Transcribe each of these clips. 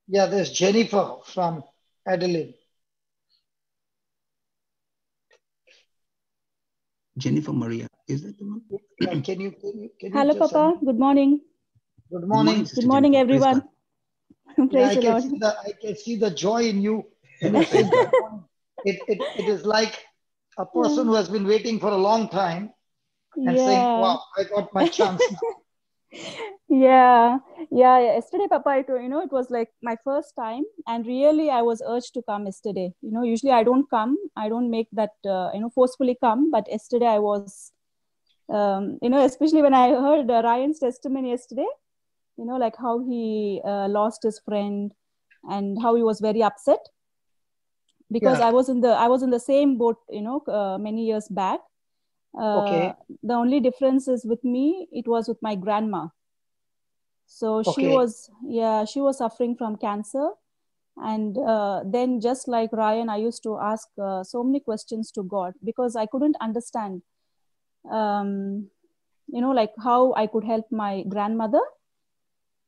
Yeah, there's Jennifer from Adelaide. Jennifer Maria. Is that the one? Yeah, can you Hello, just Papa. Good morning. good Good morning, morning. Good Sister morning, Jennifer. Praise God. everyone. Yeah, Praise the Lord. I can see the joy in you when you say Praise good God. morning. It is like a person who has been waiting for a long time and saying, Yeah. "Wow, I got my chance now." Yeah. Yeah. Yesterday, Papa, it was like my first time. And really, I was urged to come yesterday. Usually I don't come. I don't make that, forcefully come. But yesterday I was, especially when I heard Ryan's testimony yesterday, like how he lost his friend and how he was very upset because Yeah. I was in the same boat, many years back. Uh, Okay. the only difference is with me, it was with my grandma. So Okay. she was suffering from cancer. And then, just like Ryan, I used to ask so many questions to God because I couldn't understand, um, like how I could help my grandmother.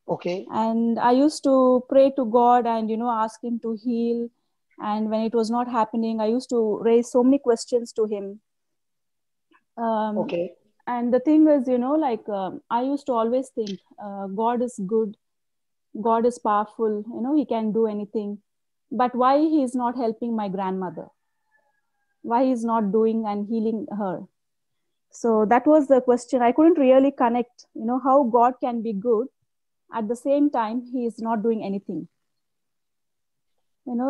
Okay. And I used to pray to God and, ask Him to heal. And when it was not happening, I used to raise so many questions to Him. Um, Okay. and the thing is, like I used to always think God is good, God is powerful, He can do anything. But why He is not helping my grandmother? Why He is not doing and healing her? So that was the question. I couldn't really connect, how God can be good at the same time He is not doing anything.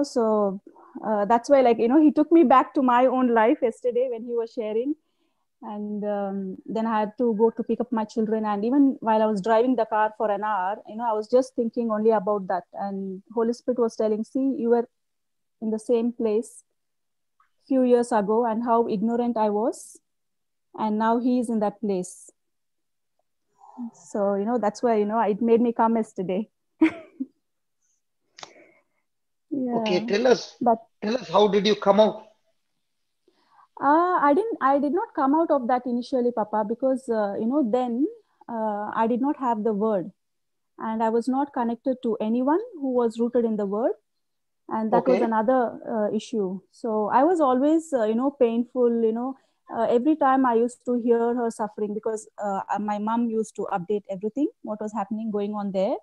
So that's why, like, He took me back to my own life yesterday when He was sharing. And then I had to go to pick up my children, and even while I was driving the car for an hour, I was just thinking only about that. And Holy Spirit was telling, see, you were in the same place few years ago and how ignorant I was, and now He is in that place. So that's why it made me come yesterday. Okay. Yeah. But Tell us how did you come out? I did not come out of that initially, Papa, because then I did not have the word, and I was not connected to anyone who was rooted in the word, and that was Okay. another issue. So I was always painful. Every time I used to hear her suffering, because my mom used to update everything what was happening going on there,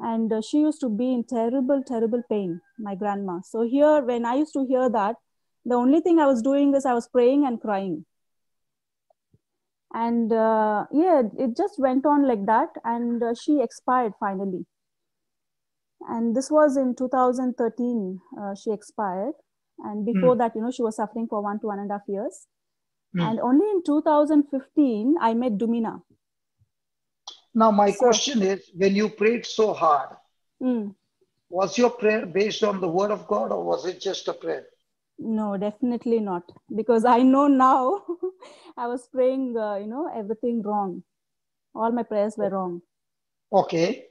and she used to be in terrible pain, my grandma. So here, when I used to hear that, the only thing I was doing is I was praying and crying. And yeah, it just went on like that, and she expired finally. And this was in 2013. She expired, and before Hmm. that, she was suffering for 1.5 years. Hmm. And only in 2015 I met Dumina. Now, my So question is, when you prayed so hard, mm, was your prayer based on the word of God or was it just a prayer? no, definitely not, because I know now I was praying everything wrong. All my prayers were wrong. Okay.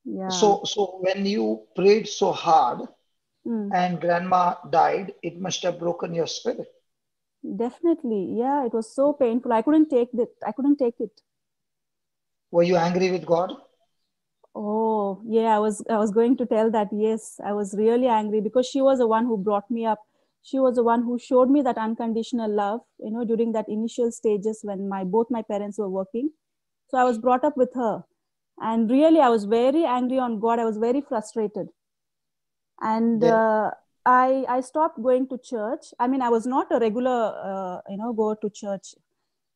Yeah. So when you prayed so hard Mm, and grandma died, it must have broken your spirit. definitely. Yeah, it was so painful. I couldn't take it. Were you angry with God? Oh, yeah, I was going to tell that. Yes, I was really angry because she was the one who brought me up. She was the one who showed me that unconditional love, during that initial stages when both my parents were working. So I was brought up with her. And really, I was very angry on God. I was very frustrated. And Then, I stopped going to church. I mean, I was not a regular, go to church.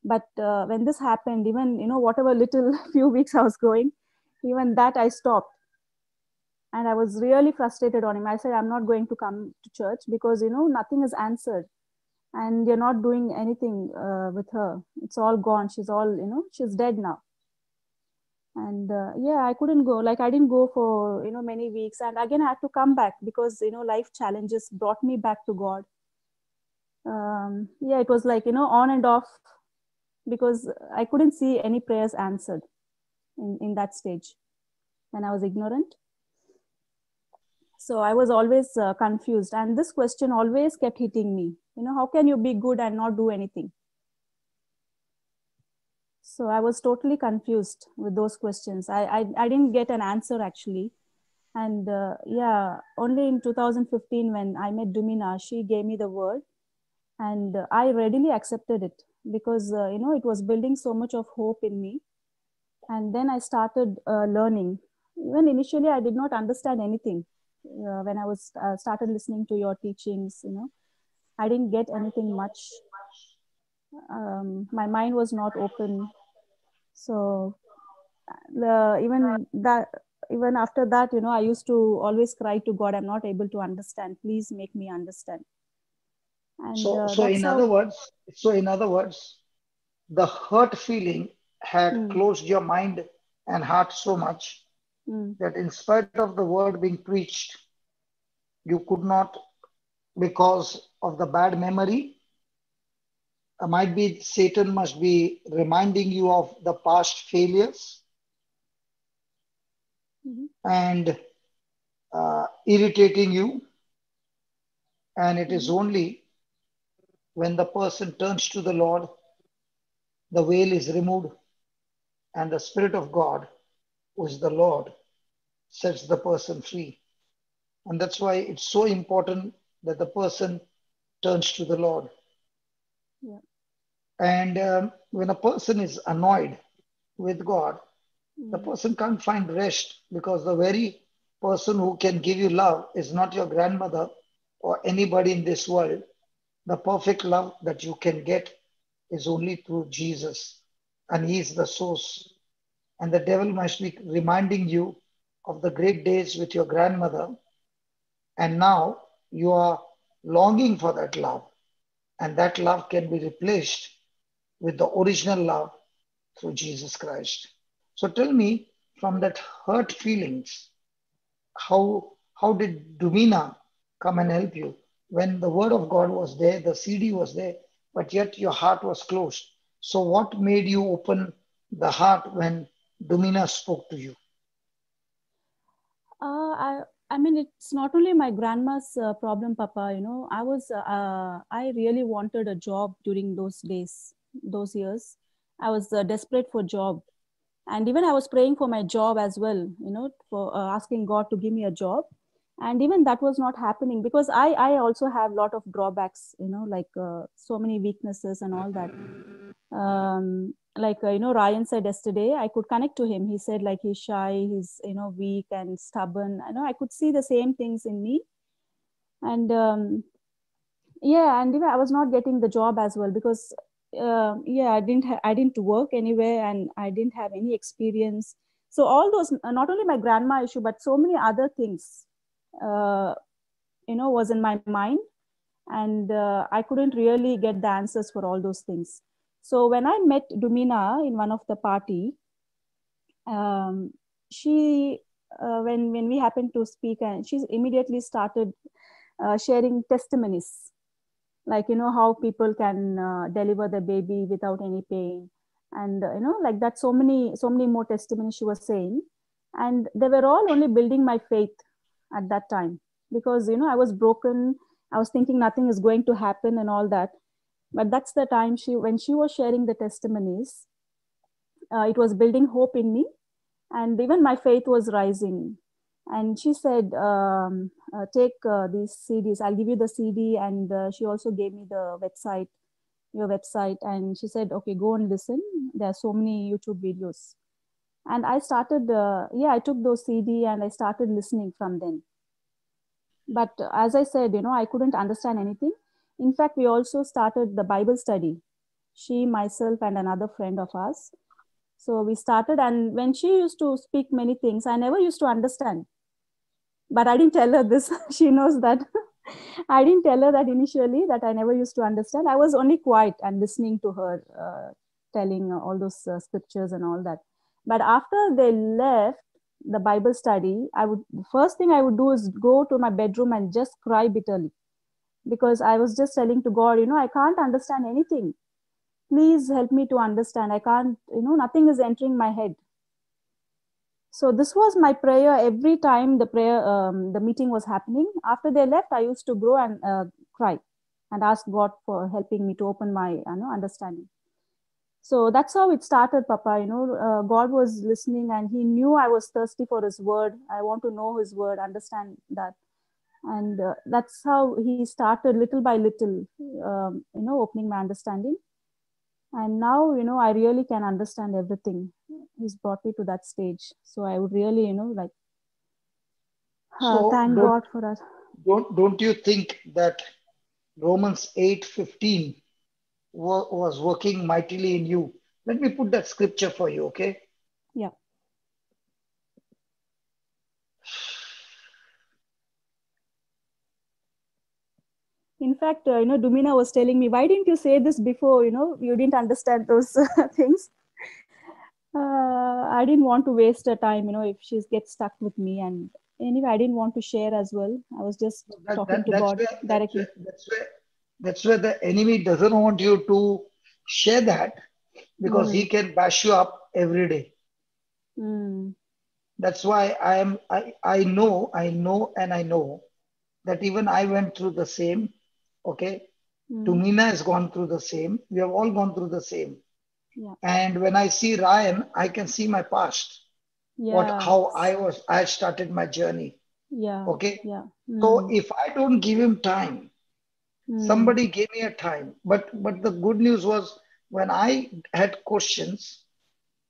But when this happened, even, whatever little few weeks I was going, even that I stopped. And I was really frustrated on him. I said, I'm not going to come to church because, nothing is answered. And you're not doing anything with her. It's all gone. She's dead now. And yeah, I couldn't go. Like, I didn't go for, many weeks. And again, I had to come back because, life challenges brought me back to God. Yeah, it was like, on and off because I couldn't see any prayers answered in that stage when I was ignorant. So I was always confused, and this question always kept hitting me. How can you be good and not do anything? So I was totally confused with those questions. I didn't get an answer actually. And yeah, only in 2015 when I met Dumina, she gave me the word, and I readily accepted it because it was building so much of hope in me. And then I started learning. Even initially, I did not understand anything. When I was started listening to your teachings, I didn't get anything much. My mind was not open. So even after that, I used to always cry to God, I'm not able to understand, please make me understand. And So, so that's in how. other words, the hurt feeling had Mm, closed your mind and heart so much mm, that in spite of the word being preached, you could not, because of the bad memory. Might be Satan must be reminding you of the past failures mhm, and irritating you. And it is mhm, only when the person turns to the Lord, the veil is removed, and the Spirit of God, who is the Lord, sets the person free. And that's why it's so important that the person turns to the Lord. yeah, And when a person is annoyed with God, the mm, person can't find rest because the very person who can give you love is not your grandmother or anybody in this world. The perfect love that you can get is only through Jesus, and He is the source. And the devil must be reminding you of the great days with your grandmother, and now you are longing for that love, and that love can be replaced with the original love through Jesus Christ. So tell me, from that hurt feelings, how did Dumina come and help you when the word of God was there, the CD was there, but yet your heart was closed? So what made you open the heart when Dumina spoke to you? uh, I, I mean, it's not only my grandma's problem, Papa. I really wanted a job during those days, those years. I was desperate for job, and even I was praying for my job as well, for asking God to give me a job. And even that was not happening because I also have a lot of drawbacks, like so many weaknesses and all that. Like Ryan said yesterday, I could connect to him. He said like he's shy, he's weak and stubborn. I could see the same things in me. And yeah, and even I was not getting the job as well because yeah, I didn't work anywhere, and I didn't have any experience. So all those, not only my grandma issue but so many other things uh, was in my mind. And I couldn't really get the answers for all those things. So when I met Dumina in one of the party, um, she when we happened to speak, and she immediately started sharing testimonies, like how people can deliver the baby without any pain, and like that, so many more testimonies she was saying. And they were all only building my faith at that time, because I was broken. I was thinking nothing is going to happen and all that. But that's the time, when she was sharing the testimonies, it was building hope in me, and even my faith was rising. And she said, take these CDs, I'll give you the CD. And she also gave me the website, your website. And she said, okay, go and listen, there are so many YouTube videos. And I started, yeah, I took those CD and I started listening from then. But as I said, I couldn't understand anything. In fact, we also started the Bible study, she, myself, and another friend of ours. So we started, and when she used to speak many things, I never used to understand. But I didn't tell her this. She knows that. I didn't tell her that initially, that I never used to understand. I was only quiet and listening to her telling all those scriptures and all that. But after they left the Bible study, first thing I would do is go to my bedroom and just cry bitterly, because I was just telling to God, I can't understand anything. Please help me to understand. I can't, nothing is entering my head. So this was my prayer every time the meeting was happening. After they left, I used to go and cry and ask God for helping me to open my understanding. So that's how it started, Papa. God was listening and he knew I was thirsty for his word. I want to know his word, understand that. And that's how he started little by little, opening my understanding. And now, I really can understand everything. He's brought me to that stage. So I would really, So thank God for that. don't you think that Romans 8:15 was working mightily in you? Let me put that scripture for you, okay? Yeah. In fact, Dumina was telling me, why didn't you say this before? You didn't understand those things. I didn't want to waste her time, if she gets stuck with me. And anyway, I didn't want to share as well. I was just talking to God directly. That's where the enemy doesn't want you to share that, because he can bash you up every day. That's why I know that even I went through the same. Okay. Tumina has gone through the same. We have all gone through the same. Yeah. And when I see Ryan, I can see my past. Yeah. How I started my journey. Yeah. Okay. Yeah. So if I don't give him time, somebody gave me a time. But the good news was, when I had questions,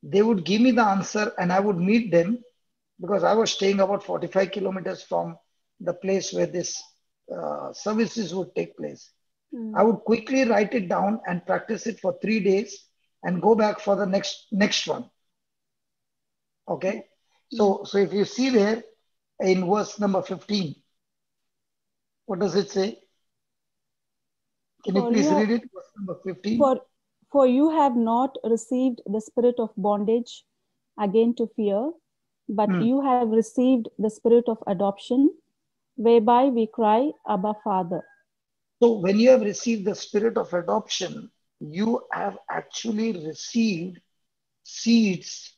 they would give me the answer and I would meet them, because I was staying about 45 kilometers from the place where this services would take place. I would quickly write it down and practice it for 3 days and go back for the next one. Okay. So if you see there in verse number 15, what does it say? Can you please read it? Verse number 15. For you have not received the spirit of bondage again to fear, but you have received the spirit of adoption, whereby we cry, Abba, Father. So when you have received the spirit of adoption, you have actually received seeds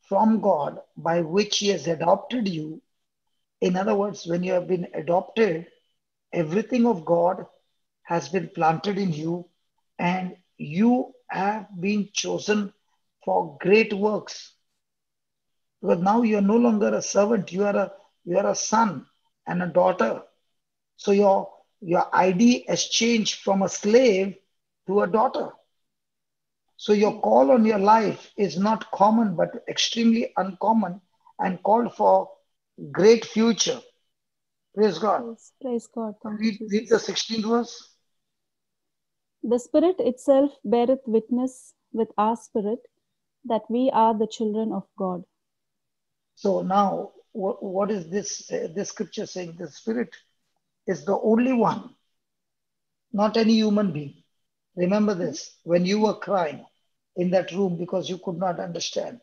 from God by which he has adopted you. In other words, when you have been adopted, everything of God has been planted in you, and you have been chosen for great works. Because now you are no longer a servant, you are a son and a daughter. So your ID has changed from a slave to a daughter. So your call on your life is not common, but extremely uncommon, and called for great future. Praise God. Praise God. Thank you, Jesus. Read the 16th verse. The Spirit itself beareth witness with our spirit that we are the children of God. So now, what is this scripture saying? The Spirit is the only one, not any human being. Remember this, when you were crying in that room because you could not understand,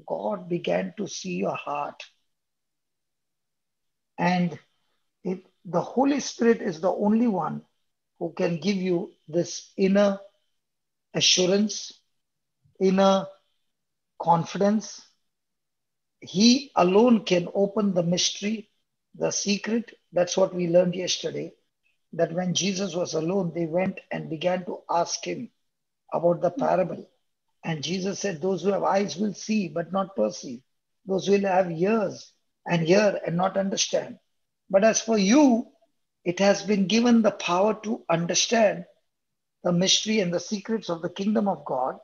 God began to see your heart. And the Holy Spirit is the only one who can give you this inner assurance, inner confidence. He alone can open the mystery, the secret. That's what we learned yesterday, that when Jesus was alone, they went and began to ask him about the parable. And Jesus said, those who have eyes will see, but not perceive. Those who will have ears and hear and not understand. But as for you, it has been given the power to understand the mystery and the secrets of the kingdom of God.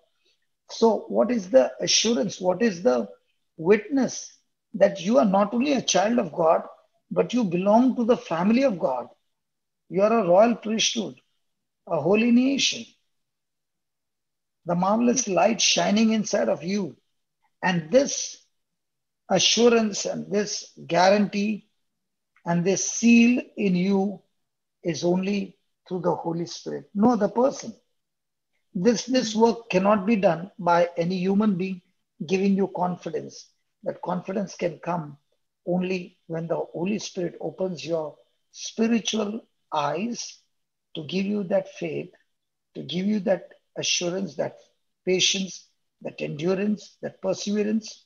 So what is the assurance? What is the witness that you are not only a child of God, but you belong to the family of God? You are a royal priesthood, a holy nation, the marvelous light shining inside of you. And this assurance and this guarantee and this seal in you is only through the Holy Spirit, no other person. This work cannot be done by any human being giving you confidence. That confidence can come only when the Holy Spirit opens your spiritual eyes to give you that faith, to give you that assurance, that patience, that endurance, that perseverance.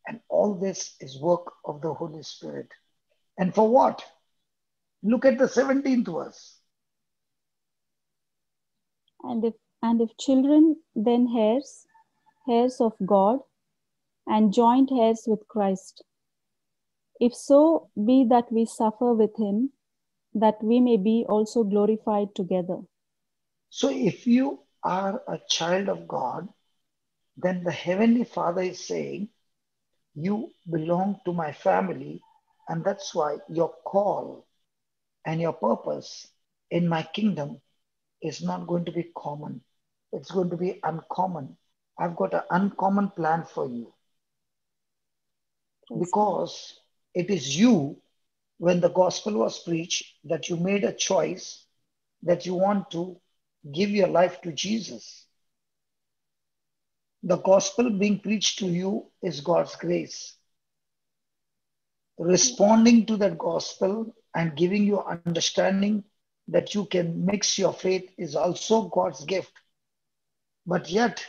And all this is work of the Holy Spirit. And for what? Look at the 17th verse. And if children, then heirs, heirs of God, and joint heirs with Christ. If so be that we suffer with him, that we may be also glorified together. So if you are a child of God, then the Heavenly Father is saying, you belong to my family, and that's why your call and your purpose in my kingdom is not going to be common. It's going to be uncommon. I've got an uncommon plan for you Praise God. because it is you, when the gospel was preached, that you made a choice that you want to give your life to Jesus. The gospel being preached to you is God's grace. Responding to that gospel and giving you understanding that you can mix your faith is also God's gift. But yet,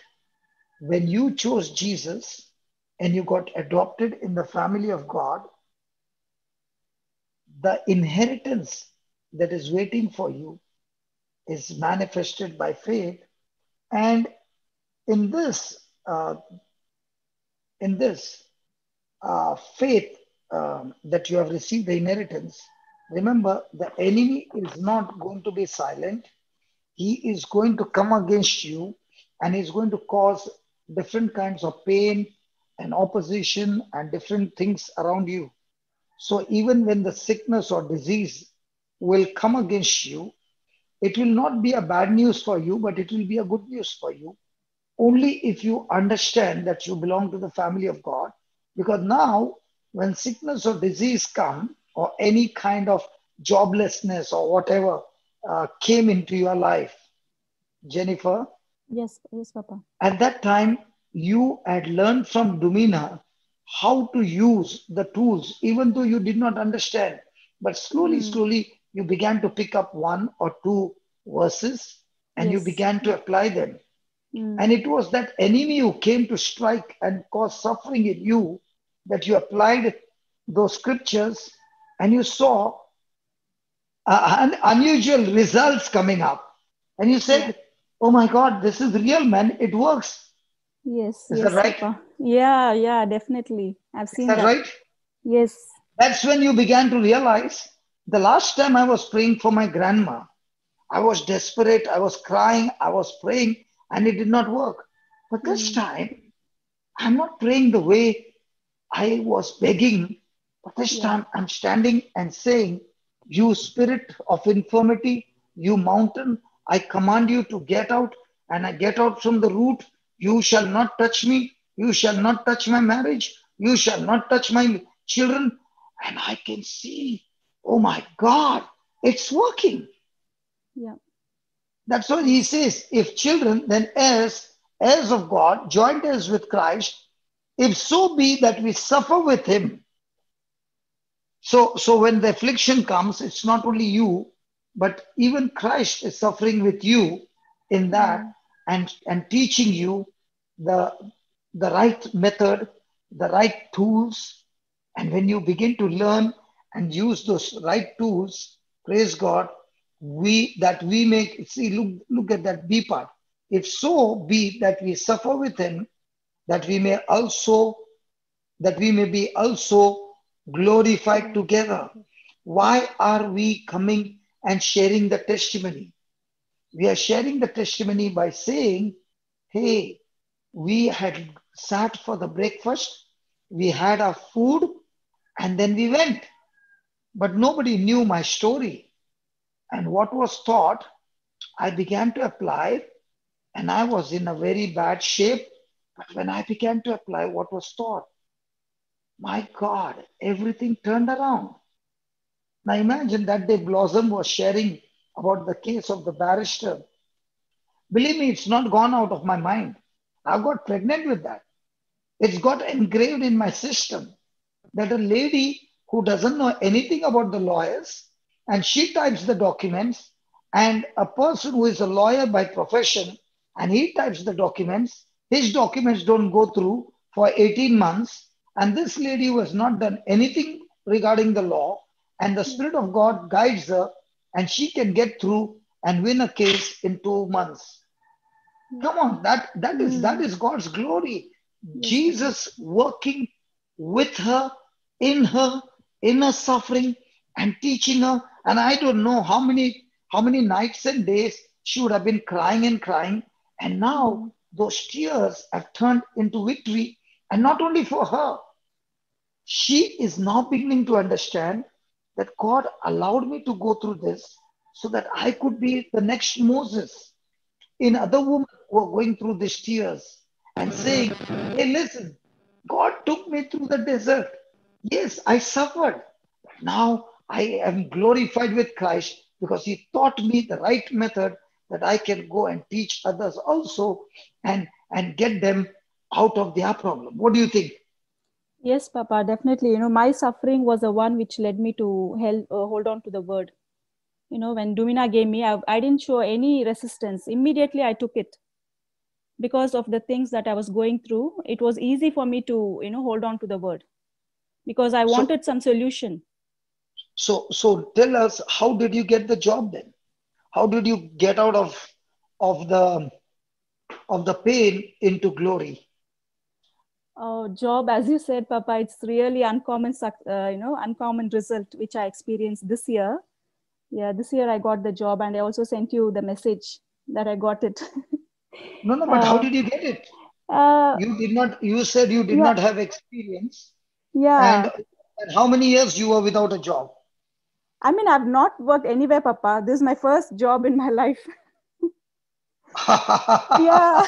when you chose Jesus and you got adopted in the family of God, the inheritance that is waiting for you is manifested by faith. And in this, uh, in this faith that you have received the inheritance, remember the enemy is not going to be silent. He is going to come against you and he's going to cause different kinds of pain and opposition and different things around you. So even when the sickness or disease will come against you, it will not be a bad news for you, but it will be a good news for you. Only if you understand that you belong to the family of God. Because now, when sickness or disease come, or any kind of joblessness or whatever came into your life, Jenifer, Yes, yes, Papa. at that time, you had learned from Dumina how to use the tools, even though you did not understand. But slowly, slowly, you began to pick up one or two verses and you Yes. began to apply them. And it was that enemy who came to strike and cause suffering in you that you applied those scriptures and you saw unusual results coming up. And you said, oh my God, this is real, man. It works. Yes, Is that yes, right? Papa. Yeah, yeah, definitely. I've Is seen that that. right? Yes. That's when you began to realize the last time I was praying for my grandma, I was desperate, I was crying, I was praying, and it did not work. But this time, I'm not praying the way I was begging, but this Yeah. time I'm standing and saying, you spirit of infirmity, you mountain, I command you to get out, and I get out from the root. You shall not touch me. You shall not touch my marriage. You shall not touch my children. And I can see, oh my God, it's working. Yeah. That's what he says. If children, then heirs, heirs of God, joint heirs with Christ, if so be that we suffer with him. So when the affliction comes, it's not only you, but even Christ is suffering with you in that and teaching you the, the right method, the right tools. And when you begin to learn and use those right tools, praise God, we make, see, look at that B part. If so be that we suffer with him, that we may also that we may be also glorified together. Why are we coming and sharing the testimony? We are sharing the testimony by saying, hey, we had sat for the breakfast, we had our food, and then we went. But nobody knew my story. And what was taught, I began to apply, and I was in a very bad shape. But when I began to apply what was taught, my God, everything turned around. Now imagine that day Blossom was sharing about the case of the barrister. Believe me, it's not gone out of my mind. I got pregnant with that. It's got engraved in my system that a lady who doesn't know anything about the lawyers and she types the documents, and a person who is a lawyer by profession and he types the documents, his documents don't go through for 18 months. And this lady who has not done anything regarding the law, and the Spirit of God guides her, and she can get through and win a case in 2 months. Come on, that is God's glory. Yes, Jesus working with her, in her, in her suffering, and teaching her. And I don't know how many nights and days she would have been crying and crying. And now those tears have turned into victory. And not only for her, she is now beginning to understand that God allowed me to go through this so that I could be the next Moses. In other women who are going through these tears and saying, hey, listen, God took me through the desert. Yes, I suffered. But now I am glorified with Christ because He taught me the right method that I can go and teach others also and get them out of their problem. What do you think? yes, Papa, definitely. My suffering was the one which led me to hold on to the word. When Dumina gave me, I didn't show any resistance. Immediately, I took it because of the things that I was going through. It was easy for me to, hold on to the word because I So, wanted some solution. so tell us, how did you get the job then? How did you get out of the pain into glory? Job, as you said, Papa, it's really uncommon, uncommon result which I experienced this year. Yeah, this year I got the job, and I also sent you the message that I got it. No, but how uh, did you get it? uh, You said you did yeah, not have experience. yeah. And how many years you were without a job? I mean, I've not worked anywhere, Papa. This is my first job in my life. Yeah,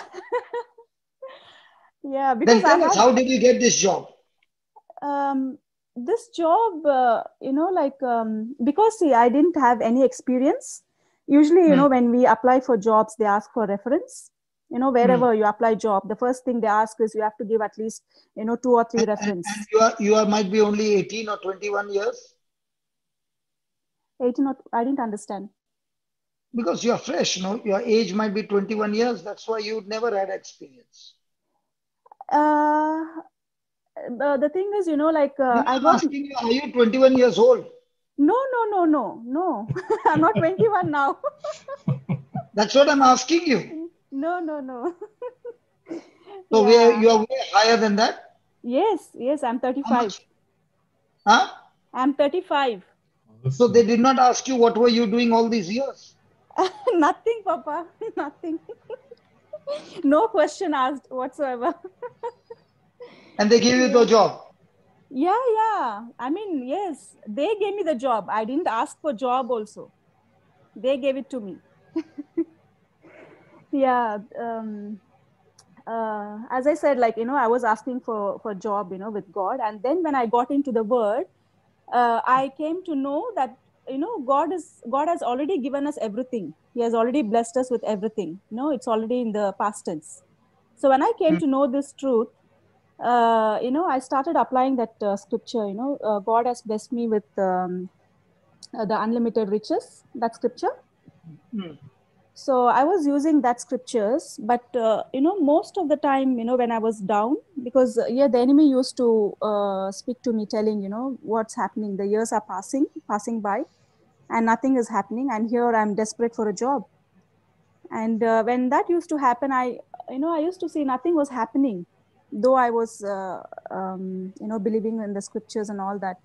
yeah, because Then I tell us, had how did you get this job? um, this job, because see, I didn't have any experience. Usually, Hmm, when we apply for jobs, they ask for reference. hmm. Wherever you apply job, the first thing they ask is you have to give at least, 2 or 3 And reference. you are might be only 18 or 21 years 18 or, I didn't understand. because you are fresh, your age might be 21 years. That's why you never had experience. Uh, the thing is, No, I I'm got asking you, are you 21 years old? no, no, no, no, no. I'm not 21 now. That's what I'm asking you. No, no, no. So Yeah. you are way higher than that? Yes, yes, I'm How 35. much? Huh? I'm 35. So they did not ask you what were you doing all these years? Nothing, Papa. Nothing. No question asked whatsoever. And they gave you the Yeah. job. Yeah, yeah. I mean, yes, they gave me the job. I didn't ask for job also. They gave it to me. Yeah. As I said, like, I was asking for job, with God. And then when I got into the word, I came to know that, God has already given us everything. He has already blessed us with everything. It's already in the past tense. So when I came Hmm. to know this truth, I started applying that scripture. God has blessed me with the unlimited riches. That scripture. Hmm. So I was using that scriptures, but most of the time, when I was down, because yeah, the enemy used to speak to me, telling, what's happening. The years are passing by, and nothing is happening. And here I'm desperate for a job. And when that used to happen, I used to see nothing was happening, though I was, believing in the scriptures and all that.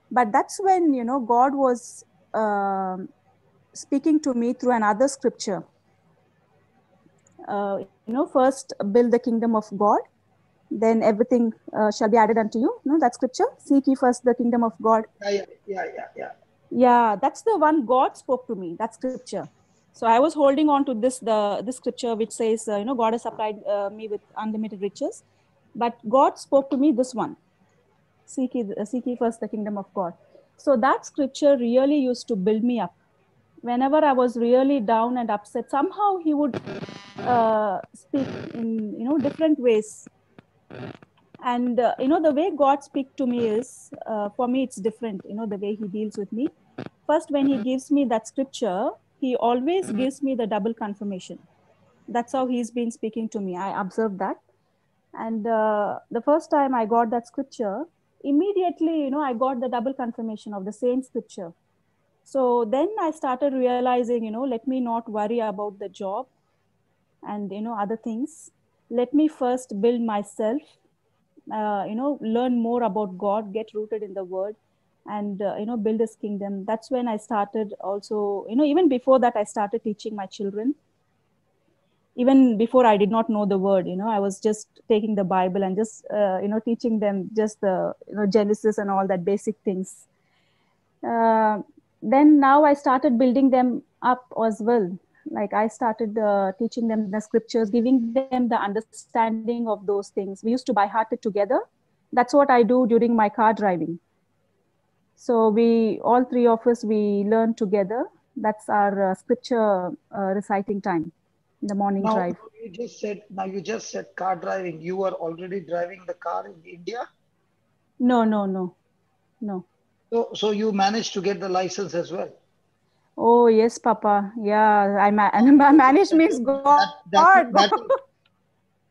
But that's when, God was speaking to me through another scripture. First build the kingdom of God, then everything shall be added unto you. That scripture, seek ye first the kingdom of God. Yeah. Yeah, that's the one God spoke to me, that scripture. So I was holding on to this scripture which says, God has supplied me with unlimited riches. But God spoke to me this one, seek ye first the kingdom of God. So that scripture really used to build me up. Whenever I was really down and upset, somehow he would speak in different ways. And the way God speaks to me is, for me it's different. The way he deals with me. First, when he gives me that scripture, he always gives me the double confirmation. That's how he's been speaking to me. I observed that. And the first time I got that scripture, immediately, I got the double confirmation of the same scripture. So then I started realizing, let me not worry about the job. and, other things. Let me first build myself, learn more about God, get rooted in the word, and, build his kingdom. That's when I started also, even before that, I started teaching my children. Even before, I did not know the word, I was just taking the Bible and just, teaching them just the, Genesis and all that basic things. Then now I started building them up as well. Like I started teaching them the scriptures, giving them the understanding of those things. We used to by heart it together. That's what I do during my car driving. So all three of us, we learn together. That's our scripture reciting time in the morning Now drive. you just said car driving. You were already driving the car in India? No. So you managed to get the license as well. Oh yes, Papa. Yeah, manage means God.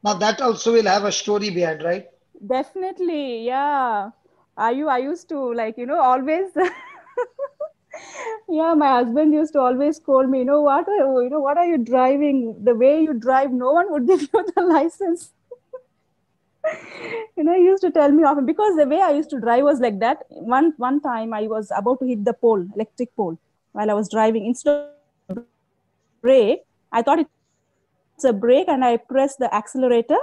Now that also will have a story behind, right? Definitely, yeah. I used to like, always yeah, my husband used to always scold me, what are you driving? The way you drive, no one would give you the license. He used to tell me often because the way I used to drive was like that. One time I was about to hit the pole, electric pole, while I was driving. Instead of pressing the brake, I thought it's a brake and I pressed the accelerator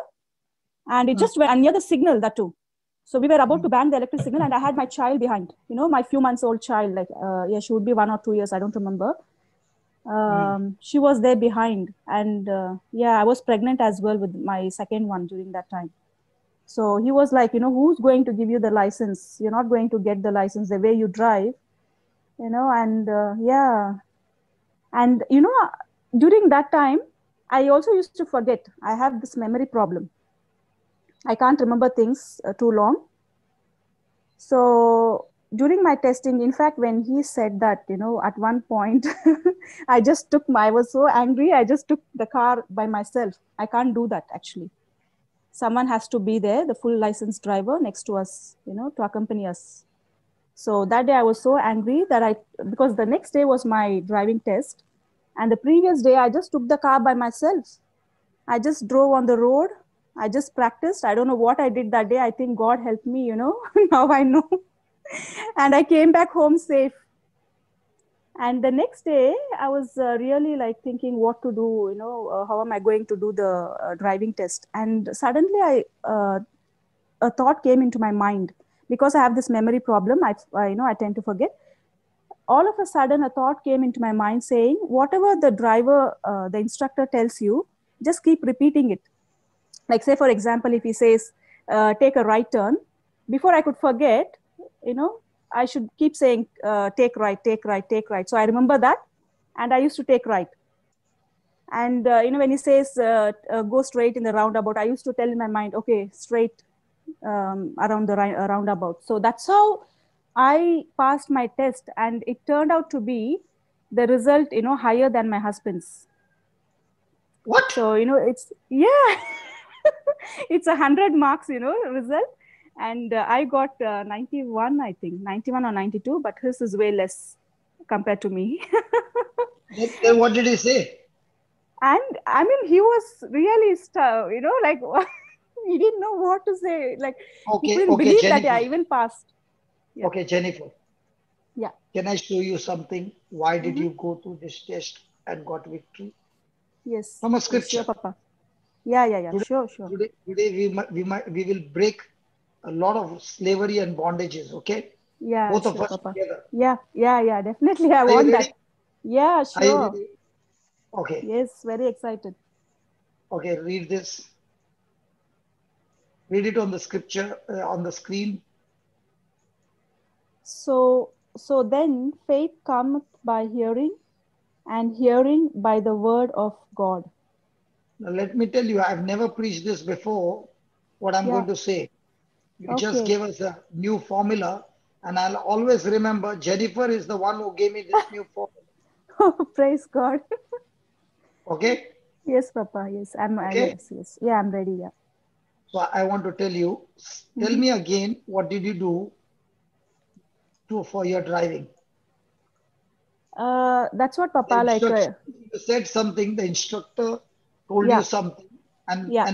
and it just went and near the signal that too. So we were about to ban the electric signal and I had my child behind, my few months old child, like yeah, she would be 1 or 2 years, I don't remember. She was there behind, and yeah, I was pregnant as well with my second one during that time. So he was like, who's going to give you the license? You're not going to get the license the way you drive, and yeah. And, during that time, I also used to forget. I have this memory problem. I can't remember things too long. So during my testing, in fact, when he said that, at one point, I was so angry. I just took the car by myself. I can't do that actually. Someone has to be there, the full licensed driver next to us, to accompany us. So that day I was so angry that because the next day was my driving test. And the previous day I just took the car by myself. I just drove on the road. I just practiced. I don't know what I did that day. I think God helped me, now I know. And I came back home safe. And the next day I was really like thinking what to do, how am I going to do the driving test? And suddenly a thought came into my mind because I have this memory problem. I tend to forget. All of a sudden, a thought came into my mind saying, whatever the instructor tells you, just keep repeating it. Like say, for example, if he says, take a right turn, before I could forget, I should keep saying, take right, take right, take right. So I remember that. And I used to take right. And, when he says, go straight in the roundabout, I used to tell in my mind, okay, straight around the roundabout. So that's how I passed my test. And it turned out to be the result, higher than my husband's. What? So, it's, yeah, it's 100 marks, result. And I got 91, I think, 91 or 92, but his is way less compared to me. Then what did he say? And I mean, he was really, like, he didn't know what to say. Like, he couldn't believe that I even passed. Yeah. Okay, Jenifer. Yeah. Can I show you something? Why did you go through this test and got victory? Yes. From a scripture. Yes, sure, Papa. Yeah. Today, sure. Today we will break a lot of slavery and bondages. Okay. Yeah. Both sure, of us Papa. together. Yeah. Definitely, I want that. Yeah, sure. Are you ready? Okay. Yes, very excited. Okay, read this. Read it on the scripture on the screen. So then faith cometh by hearing, and hearing by the word of God. Now let me tell you, I've never preached this before. What I'm going to say. You just gave us a new formula, and I'll always remember Jenifer is the one who gave me this new formula. Oh, praise God. Okay? Yes, Papa. Yes, okay? Yes. Yeah, I'm ready. Yeah. So I want to tell you, tell me again, what did you do for your driving? That's what Papa You said something, the instructor told Yeah. you something, and Yeah.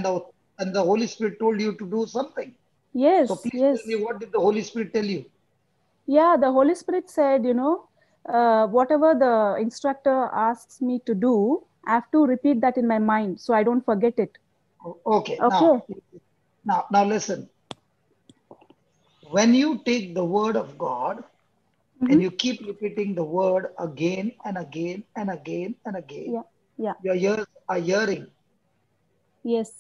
and the Holy Spirit told you to do something. So Yes. please tell Yes. me, what did the Holy Spirit tell you? Yeah. The Holy Spirit said, whatever the instructor asks me to do, I have to repeat that in my mind so I don't forget it. Okay, Okay. now listen. When you take the word of God and Mm-hmm. you keep repeating the word again and again and again and again, Yeah. Yeah. your ears are hearing. Yes.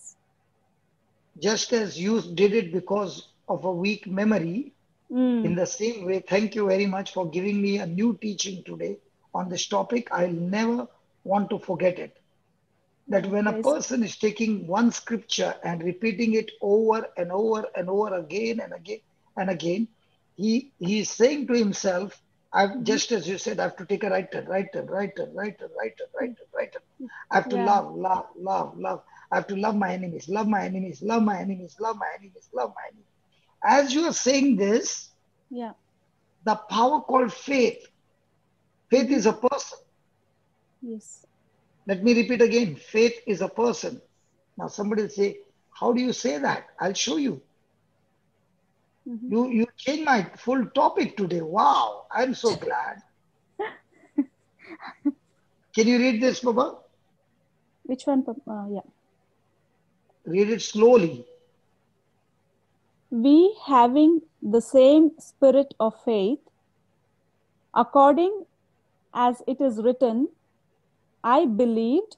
Just as you did it because of a weak memory, in Mm. the same way, thank you very much for giving me a new teaching today on this topic. I'll never want to forget it. That Yeah. when a Praise. person is taking one scripture and repeating it over and over and over again and again and again, he is saying to himself, I've Mm-hmm. just as you said, I have to take a right turn, right turn, right turn, right turn, right turn, right turn, right turn. I have to Yeah. love, love, love, love. I have to love my enemies, love my enemies, love my enemies, love my enemies, love my enemies. As you are saying this, Yeah. the power called faith, faith Mm-hmm. is a person. Yes. Let me repeat again, faith is a person. Now somebody will say, how do you say that? I'll show you. Mm-hmm. You changed my full topic today. Wow, I'm so glad. Can you read this, Baba? Which one? Yeah. Read it slowly. We having the same spirit of faith, according as it is written, I believed,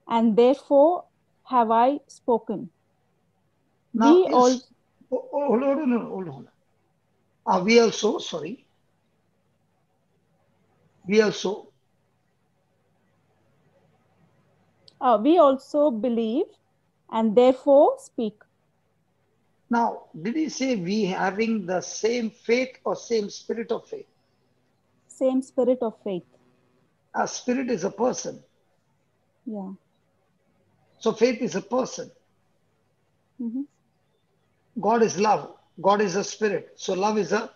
and therefore have I spoken. Now We all, is hold on. We also, sorry, we also. we also believe, and therefore speak. Now, did he say we having the same faith or same spirit of faith? Same spirit of faith. A spirit is a person. Yeah. So faith is a person. Mm-hmm. God is love. God is a spirit. So love is a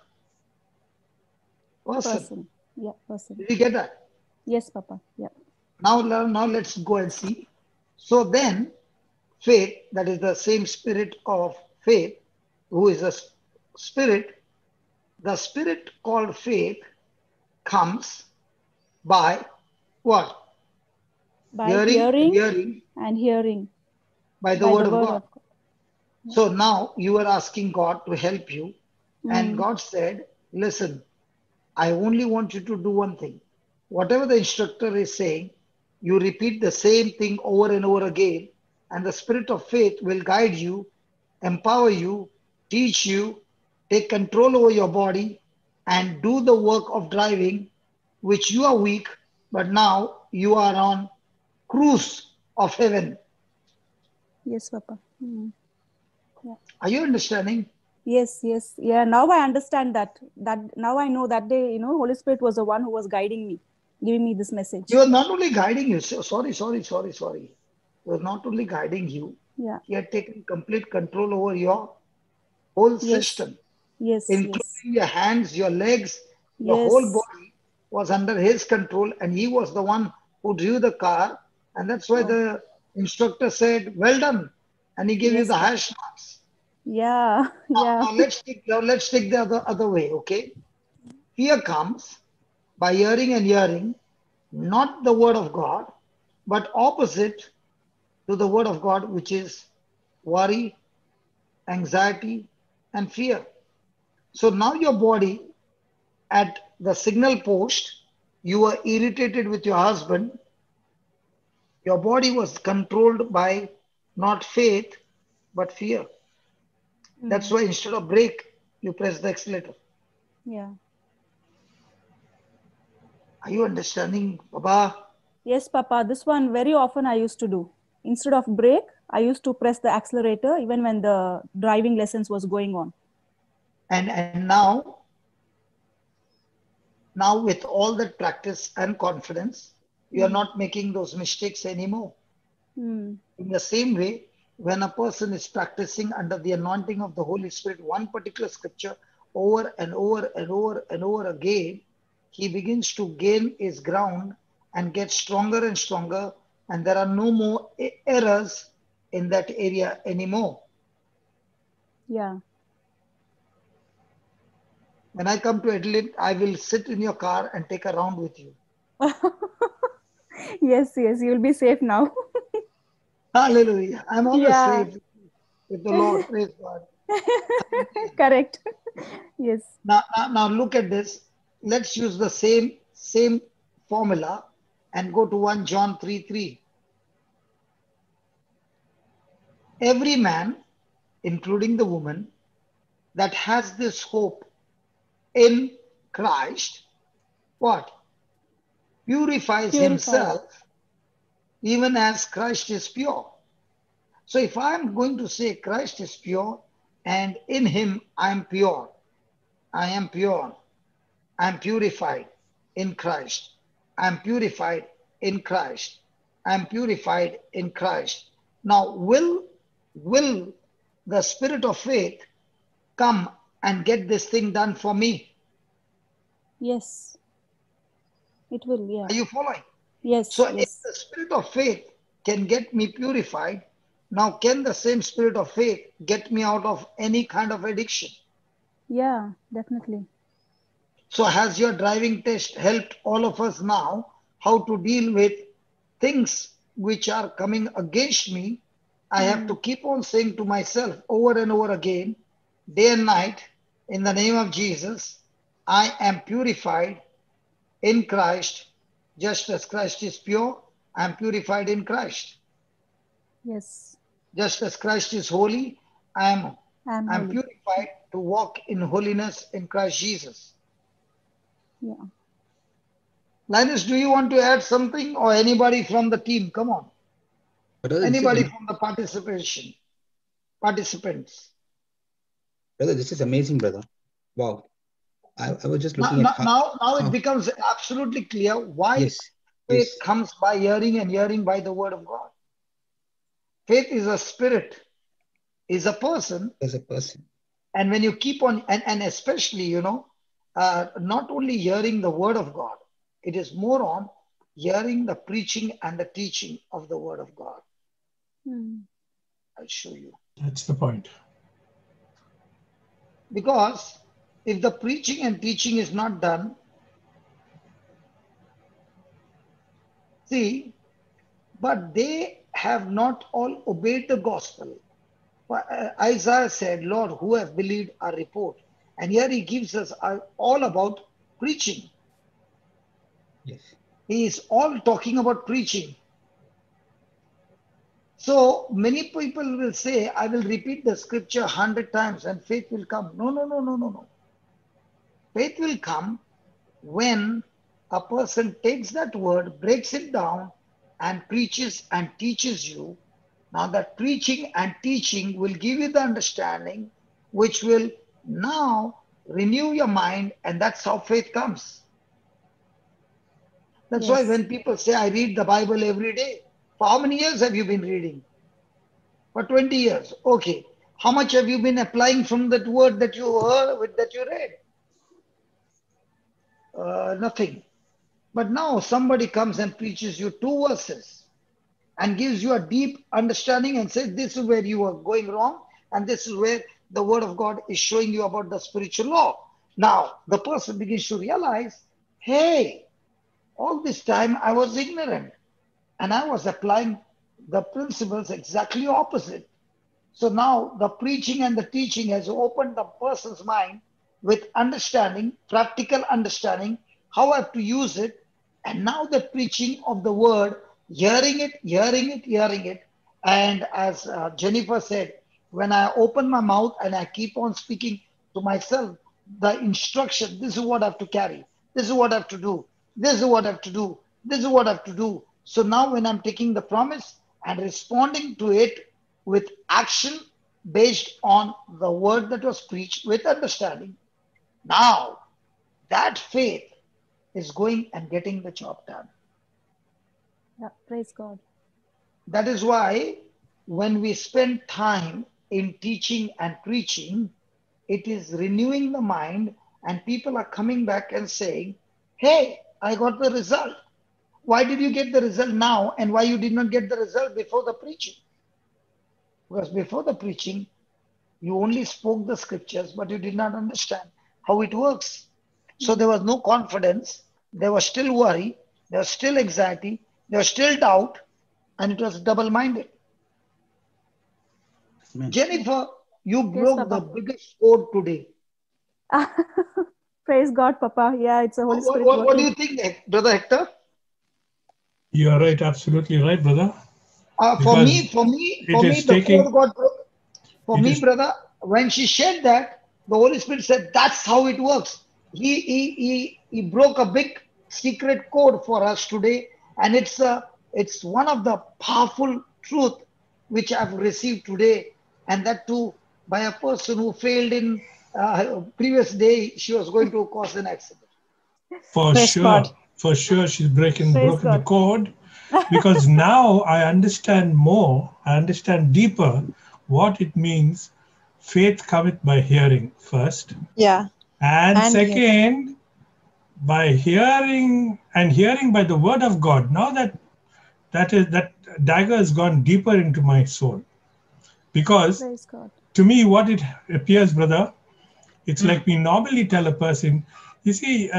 person. Person. Yeah. Person. Did you get that? Yes, Papa. Yeah. Now let's go and see. So then, faith, that is the same spirit of faith, who is a spirit, the spirit called faith comes by what? By Hearing and hearing hearing and hearing by the by word the of word God. of God. Yeah. So now you are asking God to help you, and Mm. God said, listen, I only want you to do one thing. Whatever the instructor is saying, you repeat the same thing over and over again, and the spirit of faith will guide you, empower you, teach you, take control over your body, and do the work of driving, which you are weak, but now you are on cruise of heaven. Yes, Papa. Mm. Yeah. Are you understanding? Yes, yes. Yeah. Now I understand that. That now I know that day, Holy Spirit was the one who was guiding me, giving me this He message. was not only guiding you, sorry. He was not only guiding you, Yeah. he had taken complete control over your whole Yes. system, Yes. Yes. including your hands, your legs, your whole Yes. body was under his control, and he was the one who drew the car. And that's why Oh, the instructor said, well done. And he gave you yes, the Papa. hash marks. Yeah. Now, Yeah. let's take the other way, okay? Fear comes by hearing and hearing, not the word of God, but opposite to the word of God, which is worry, anxiety, and fear. So now your body at the signal post, you were irritated with your husband, your body was controlled by not faith, but fear. That's Mm. why instead of brake, you press the accelerator. Yeah. Are you understanding, Baba? Yes, Papa. This one very often I used to do. Instead of brake, I used to press the accelerator even when the driving lessons was going on. And now with all that practice and confidence, you are Mm. not making those mistakes anymore. Mm. In the same way, when a person is practicing under the anointing of the Holy Spirit, one particular scripture over and over and over and over again, he begins to gain his ground and get stronger and stronger and there are no more errors in that area anymore. Yeah. When I come to Adelaide, I will sit in your car and take a round with you. Yes, yes, you'll be safe now. Hallelujah. I'm always Yeah. safe with the Lord. Praise God. Hallelujah. Correct. Yes. Now look at this. Let's use the same formula and go to 1 John 3:3. Every man, including the woman, that has this hope in Christ, what? Purifies Purified. himself even as Christ is pure. So if I'm going to say Christ is pure and in him I am pure, I am pure, I am purified in Christ, I am purified in Christ, I am purified in Christ. Now will the spirit of faith come and get this thing done for me? Yes, it will. Yeah. Are you following? Yes, So if yes. the spirit of faith can get me purified, now can the same spirit of faith get me out of any kind of addiction? Yeah, definitely. So has your driving test helped all of us now how to deal with things which are coming against me? I have to keep on saying to myself over and over again, day and night, in the name of Jesus, I am purified in Christ, just as Christ is pure, I am purified in Christ. Yes. Just as Christ is holy, I I'm am holy. purified to walk in holiness in Christ Jesus. Yeah. Linus, do you want to add something or anybody from the team? Come on. Brother, Anybody from the participants. brother, this is amazing, brother. Wow. I was just Now, looking at now it how becomes absolutely clear why yes, faith yes, comes by hearing and hearing by the word of God. Faith is a spirit, is a person, as a person. and when you keep on, and especially, not only hearing the word of God, it is more on hearing the preaching and the teaching of the word of God. I'll show you. That's the point. Because if the preaching and teaching is not done, see, but they have not all obeyed the gospel. Isaiah said, Lord, who have believed our report? And here he gives us all about preaching. Yes. He is all talking about preaching. So many people will say, I will repeat the scripture 100 times and faith will come. No, no, no, no, no, no. Faith will come when a person takes that word, breaks it down, and preaches and teaches you. Now, that preaching and teaching will give you the understanding, which will now renew your mind, and that's how faith comes. That's why Yes. when people say, I read the Bible every day, for how many years have you been reading? For 20 years. Okay. How much have you been applying from that word that you heard, that you read? Nothing. But now somebody comes and preaches you 2 verses and gives you a deep understanding and says, this is where you are going wrong, and this is where the word of God is showing you about the spiritual law. Now, the person begins to realize, hey, all this time I was ignorant and I was applying the principles exactly opposite. So now the preaching and the teaching has opened the person's mind with understanding, practical understanding, how I have to use it. And now the preaching of the word, hearing it, hearing it, hearing it. And as Jenifer said, when I open my mouth and I keep on speaking to myself, the instruction, this is what I have to carry. This is what I have to do. This is what I have to do. This is what I have to do. So now when I'm taking the promise and responding to it with action based on the word that was preached with understanding, now that faith is going and getting the job done. Yeah. Praise God. That is why when we spend time in teaching and preaching, it is renewing the mind, and people are coming back and saying, hey, I got the result. Why did you get the result now and why you did not get the result before the preaching? Because before the preaching, you only spoke the scriptures, but you did not understand how it works. So there was no confidence. There was still worry. There was still anxiety. There was still doubt. And it was double-minded. Amen. Jenifer, you Yes, broke the Papa. biggest code today. Praise God, Papa. Yeah, it's the Holy Spirit What do working. you think, Brother Hector? You are right, absolutely right, brother. For Because me, it is the taking, code got broken. For it me, is, brother, when she shared that, the Holy Spirit said, that's how it works. He broke a big secret code for us today. And it's one of the powerful truth which I've received today. And that too by a person who failed in previous day, she was going to cause an accident. Praise God. for sure, she's Praise broken the God. code. Because now I understand more, I understand deeper what it means. Faith cometh by hearing first, Yeah. and And second, by hearing, and hearing by the word of God. Now that dagger has gone deeper into my soul. Because Praise God. to me, what it appears, brother, it's like we normally tell a person, you see,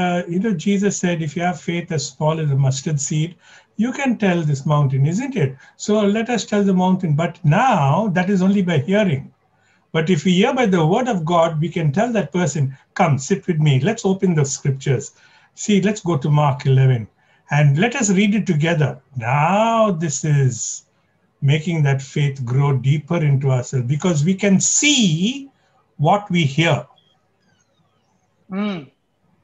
Jesus said, if you have faith as small as a mustard seed, you can tell this mountain, isn't it? So let us tell the mountain. But now that is only by hearing. But if we hear by the word of God, we can tell that person, come, sit with me. Let's open the scriptures. See, let's go to Mark 11 and let us read it together. Now this is making that faith grow deeper into ourselves because we can see what we hear. Mm.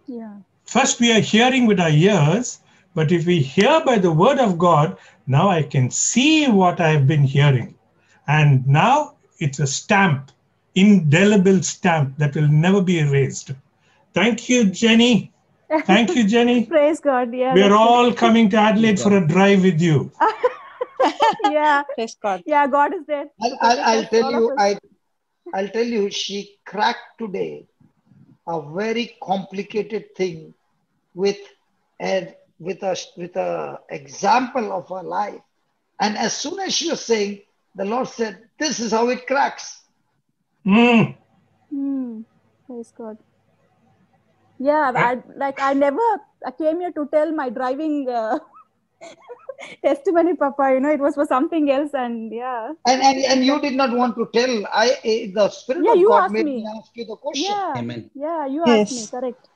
Yeah. First, we are hearing with our ears, but if we hear by the word of God, now I can see what I've been hearing. And now it's a stamp, indelible stamp that will never be erased. Thank you, Jenny. Thank you, Jenny. Praise God. Yeah. We're that's all coming to Adelaide for a drive with you. Yeah. praise God. Yeah. God is there. to protect I'll us, tell all of you, us. I'll tell you, she cracked today a very complicated thing with a example of her life. And as soon as she was saying, the Lord said, "This is how it cracks." Mm. Praise God. Yeah. I came here to tell my driving testimony, Papa. It was for something else. And yeah. And you did not want to tell. The Spirit Yeah. of You God asked made me me. ask you the question. Yeah. Amen. Yeah. You asked me. Yes. Correct.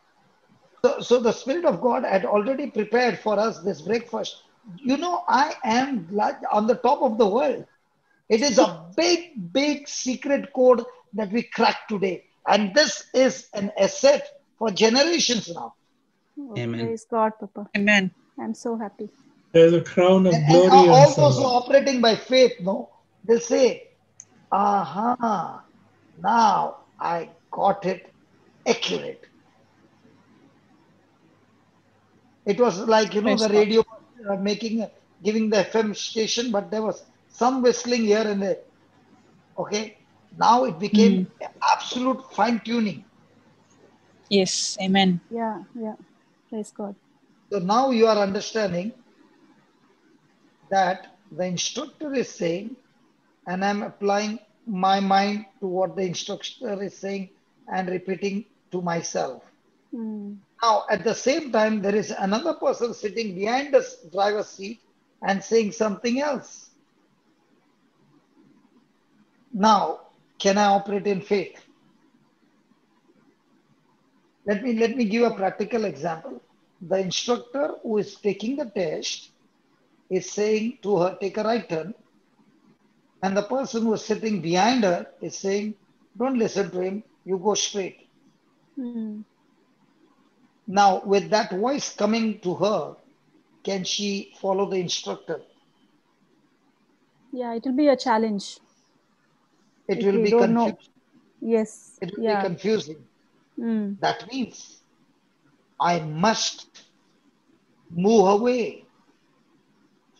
So the Spirit of God had already prepared for us this breakfast. I am on the top of the world. It is a big, big secret code that we cracked today. And this is an asset for generations now. Oh, Amen. praise God, Papa. Amen. I'm so happy. There's a crown of And glory on all those who Sarah. are operating by faith, no, they say, aha, now I got it accurate. It was like, Praise the God. radio giving the FM station, but there was some whistling here and there. Okay. Now it became absolute fine tuning. Yes. Amen. Yeah. Yeah. Praise God. So now you are understanding that the instructor is saying, and I'm applying my mind to what the instructor is saying and repeating to myself. Now, at the same time, there is another person sitting behind the driver's seat and saying something else. Now, can I operate in faith? Let me give a practical example. The instructor who is taking the test is saying to her, take a right turn. And the person who is sitting behind her is saying, don't listen to him, you go straight. Now, with that voice coming to her, can she follow the instructor? Yeah, it will be a challenge. It if will we be don't know. confusing. Yes. It will be Yeah. confusing. That means I must move away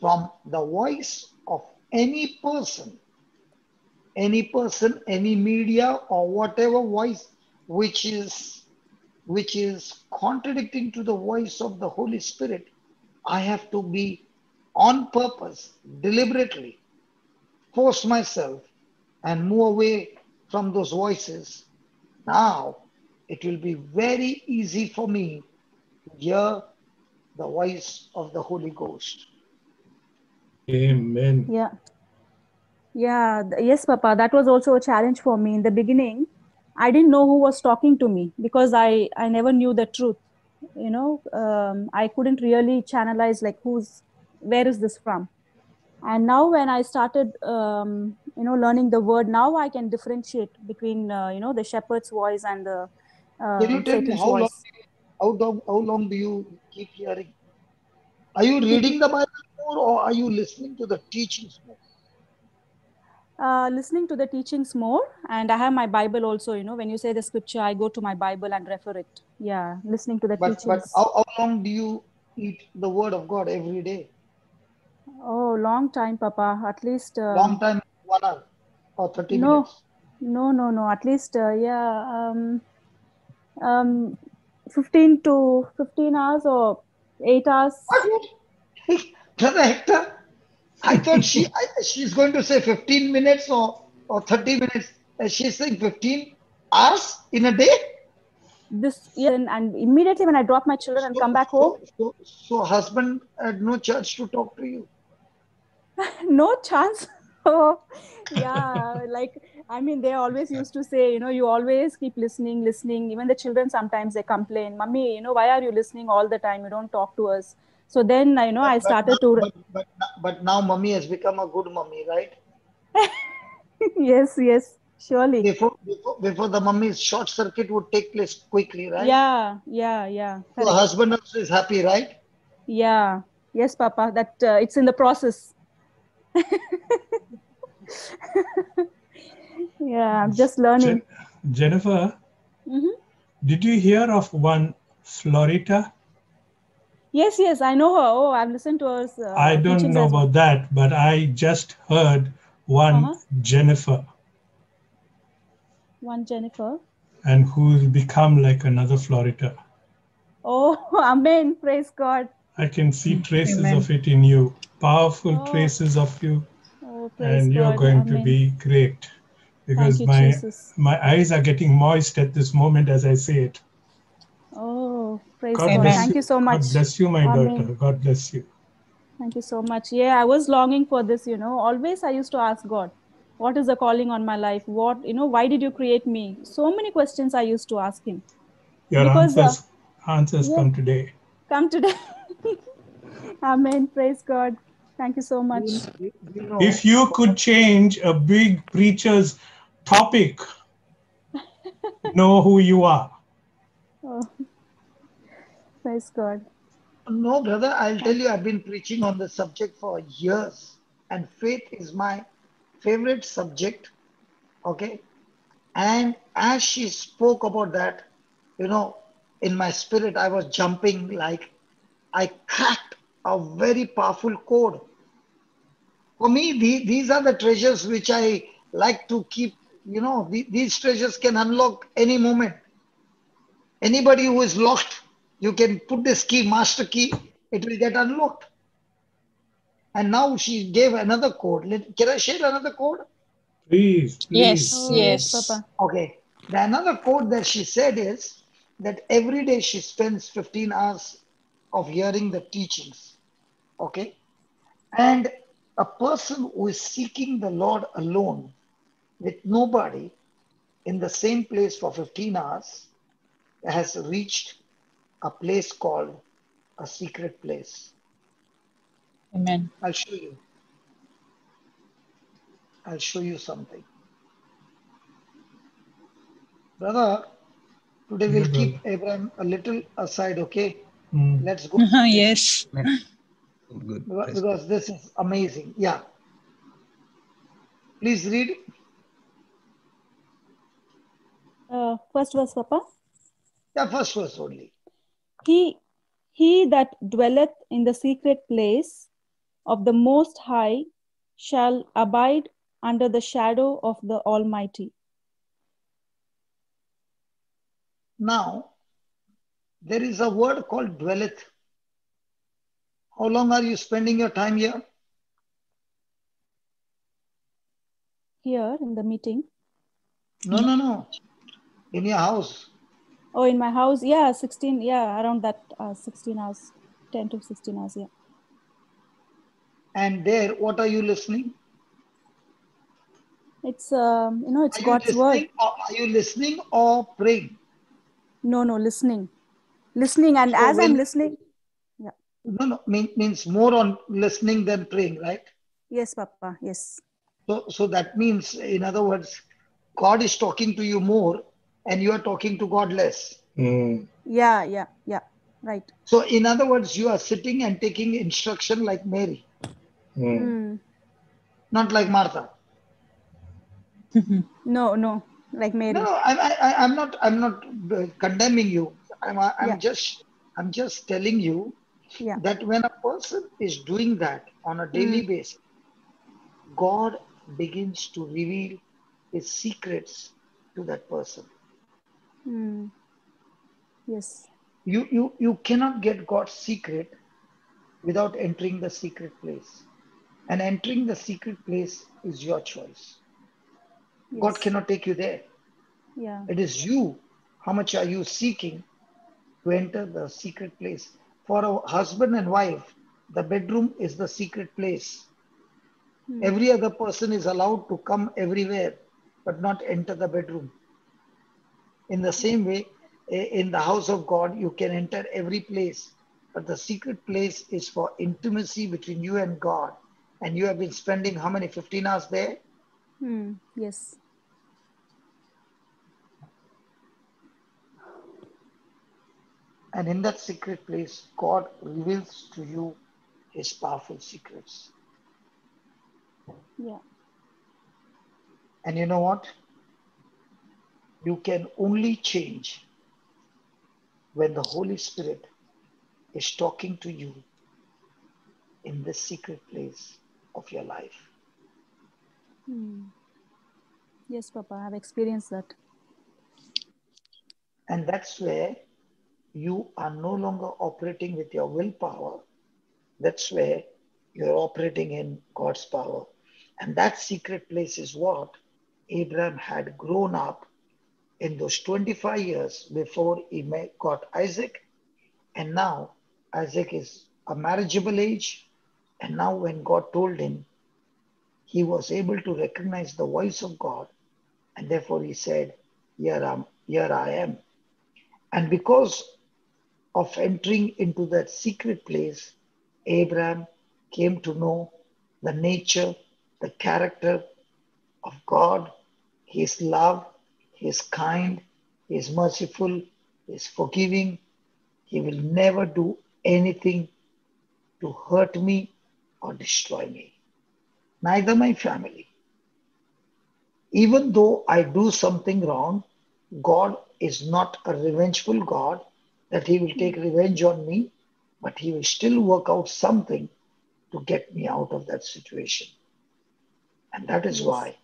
from the voice of any person, any media, or whatever voice which is contradicting to the voice of the Holy Spirit. I have to be on purpose, deliberately, force myself and move away from those voices. Now it will be very easy for me to hear the voice of the Holy Ghost. Amen. Yeah. Yeah. Yes, Papa. That was also a challenge for me in the beginning. I didn't know who was talking to me because I never knew the truth. I couldn't really channelize like where is this from? And now when I started, learning the word, now I can differentiate between, the shepherd's voice and the Can you tell me Satan's voice. how long do you keep hearing? Are you reading the Bible more or are you listening to the teachings more? Listening to the teachings more, and I have my Bible also. When you say the scripture, I go to my Bible and refer it. Yeah, listening to the But teachings. how long do you eat the word of God every day? Oh, long time, Papa. At least Long time, 1 hour or 30 no, minutes. no. At least 15 hours or 8 hours. What? Brother Hector, I thought she's going to say 15 minutes or 30 minutes. She's saying 15 hours in a day? And immediately when I drop my children and come back home, So husband had no chance to talk to you. no chance. Oh, yeah. They always used to say, you always keep listening. Even the children, sometimes they complain, Mummy, why are you listening all the time? You don't talk to us. So then, I started to, But now mommy has become a good mommy, right? yes, surely. Before the mummy's short circuit would take place quickly, right? Yeah. So Correct. husband also is happy, right? Yeah. Yes, Papa, that it's in the process. Yeah, I'm just learning. Jenifer, Mm-hmm. did you hear of one Florita? Yes, I know her. Oh, I've listened to her I don't teachings know as well. about that, but I just heard one Uh-huh. Jenifer, One Jenifer. and who will become like another Florita. Oh, amen. Praise God. I can see traces Amen. of it in you, powerful Oh. traces of you, Oh, praise and you're God. going to Amen. be great. Thank Because you, Jesus. my eyes are getting moist at this moment as I say it. Oh, praise God God. Amen. bless Thank you. you so much. God bless you, my Amen. daughter. God bless you. Thank you so much. Yeah, I was longing for this, Always I used to ask God, what is the calling on my life? Why did you create me? So many questions I used to ask him. Your Because, answers yeah, come today. come today. Amen. Praise God. Thank you so much. You know, If you could change a big preacher's topic, know who you are. Oh, praise God. no, brother, I'll tell you, I've been preaching on this subject for years, and faith is my favorite subject. Okay. And as she spoke about that, you know, in my spirit, I was jumping like I cracked a very powerful code. For me, these are the treasures which I like to keep. These treasures can unlock any moment. Anybody who is locked, you can put this key, master key, it will get unlocked. And now she gave another code. Can I share another code? Please, please, Yes, Oh, yes, please. yes. Papa. Okay. The another code that she said is that every day she spends 15 hours of hearing the teachings. Okay. And a person who is seeking the Lord alone with nobody in the same place for 15 hours has reached a place called a secret place. Amen. I'll show you. I'll show you something. Brother, today Yeah, we'll brother. keep Abraham a little aside, okay? Mm. Let's go to this Yes. Good. because this is amazing. Yeah. Please read. First verse, Papa. Yeah, first verse only. He that dwelleth in the secret place of the Most High shall abide under the shadow of the Almighty. Now, there is a word called dwelleth. How long are you spending your time here? Here in the meeting. No. In your house. Oh, in my house, yeah, 16, yeah, around that 16 hours, 10 to 16 hours, yeah. And there, what are you listening? It's, it's Are you God's word. listening or praying? No, listening. Listening, and So as I'm listening, yeah. No, means more on listening than praying, right? Yes, Papa, yes. So that means, in other words, God is talking to you more and you are talking to God less. Yeah, right. So in other words, you are sitting and taking instruction like Mary, not like Martha. No, like Mary. No, I'm not condemning you. Yeah. I'm just telling you Yeah. that when a person is doing that on a daily basis, God begins to reveal his secrets to that person. Yes. You cannot get God's secret without entering the secret place. And entering the secret place is your choice. God Yes. cannot take you there. Yeah. It is you. How much are you seeking to enter the secret place? For a husband and wife, the bedroom is the secret place. Every other person is allowed to come everywhere, but not enter the bedroom. In the same way, in the house of God, you can enter every place, but the secret place is for intimacy between you and God. And you have been spending how many, 15 hours there? Yes. And in that secret place, God reveals to you his powerful secrets. Yeah. And you know what? You can only change when the Holy Spirit is talking to you in this secret place of your life. Yes, Papa, I've experienced that. And that's where you are no longer operating with your willpower. That's where you're operating in God's power. And that secret place is what Abraham had grown up in those 25 years before he got Isaac. And now Isaac is a marriageable age. And now when God told him, he was able to recognize the voice of God. And therefore he said, here I am. And because of entering into that secret place, Abraham came to know the nature, the character of God, his love, his kind, he is merciful, he is forgiving. He will never do anything to hurt me or destroy me, neither my family. Even though I do something wrong, God is not a revengeful God that he will take revenge on me, but he will still work out something to get me out of that situation. And that is why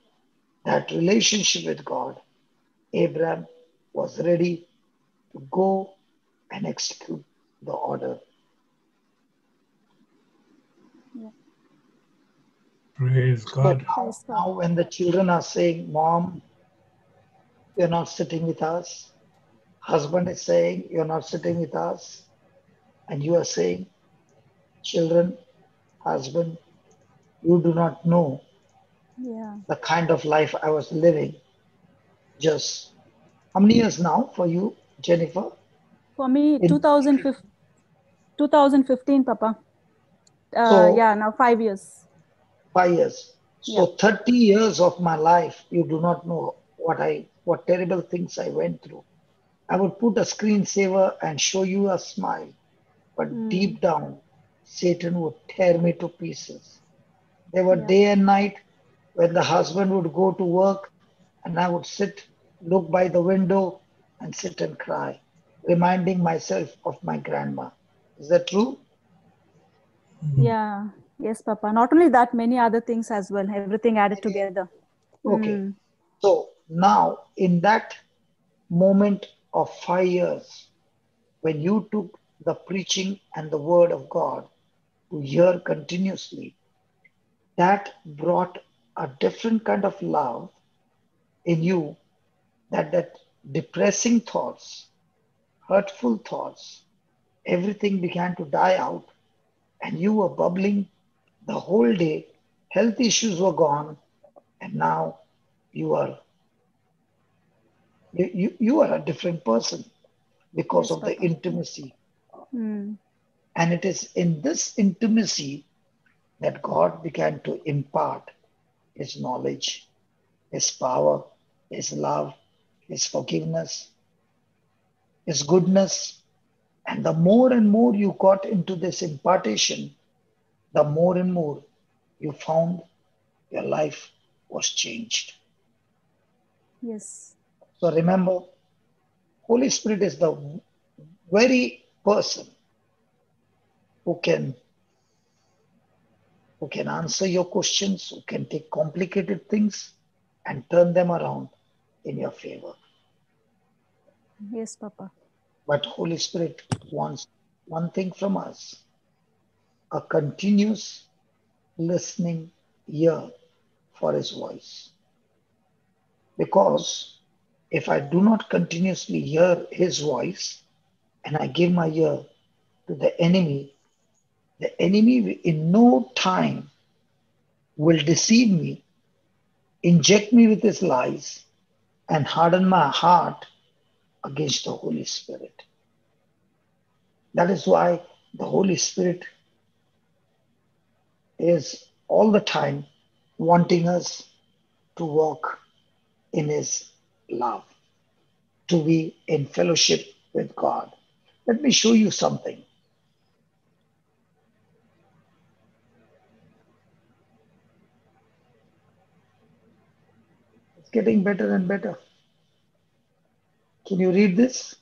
that relationship with God, Abraham was ready to go and execute the order. Yeah. Praise God. So now when the children are saying, Mom, you're not sitting with us, husband is saying, you're not sitting with us, and you are saying, children, husband, you do not know the kind of life I was living. Just how many years now for you, Jenifer? For me, 2015, Papa. Now 5 years. 5 years. So 30 years of my life, you do not know what terrible things I went through. I would put a screensaver and show you a smile, but deep down, Satan would tear me to pieces. There were day and night when the husband would go to work and I would sit, look by the window and sit and cry, reminding myself of my grandma. Is that true? Yeah. Yes, Papa. Not only that, many other things as well. Everything added together. Okay. So now in that moment of 5 years, when you took the preaching and the word of God, to hear continuously, that brought a different kind of love in you, that depressing thoughts, hurtful thoughts, everything began to die out, and you were bubbling the whole day. Health issues were gone, and now you are you are a different person because Yes, of the Papa. intimacy. Hmm. And it is in this intimacy that God began to impart His knowledge, His power, His love, His forgiveness, His goodness. And the more and more you got into this impartation, the more and more you found your life was changed. Yes. So remember, Holy Spirit is the very person who can answer your questions, who can take complicated things and turn them around in your favor. Yes, Papa. But Holy Spirit wants one thing from us: a continuous listening ear for His voice. Because if I do not continuously hear His voice and I give my ear to the enemy in no time will deceive me, inject me with his lies, and harden my heart against the Holy Spirit. That is why the Holy Spirit is all the time wanting us to walk in His love, to be in fellowship with God. Let me show you something. It's getting better and better. Can you read this?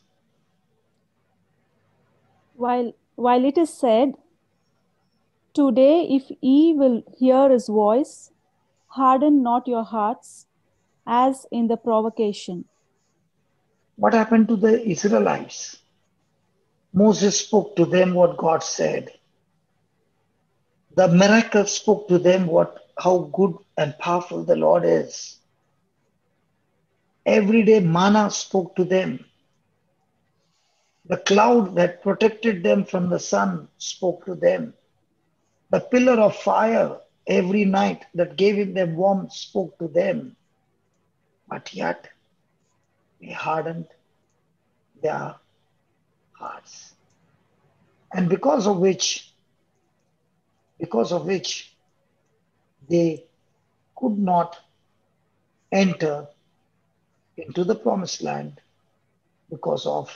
While it is said, today, if ye will hear his voice, harden not your hearts, as in the provocation. What happened to the Israelites? Moses spoke to them what God said. The miracle spoke to them how good and powerful the Lord is. Everyday manna spoke to them. The cloud that protected them from the sun spoke to them. The pillar of fire every night that gave them warmth spoke to them. But yet they hardened their hearts. And because of which they could not enter into the promised land because of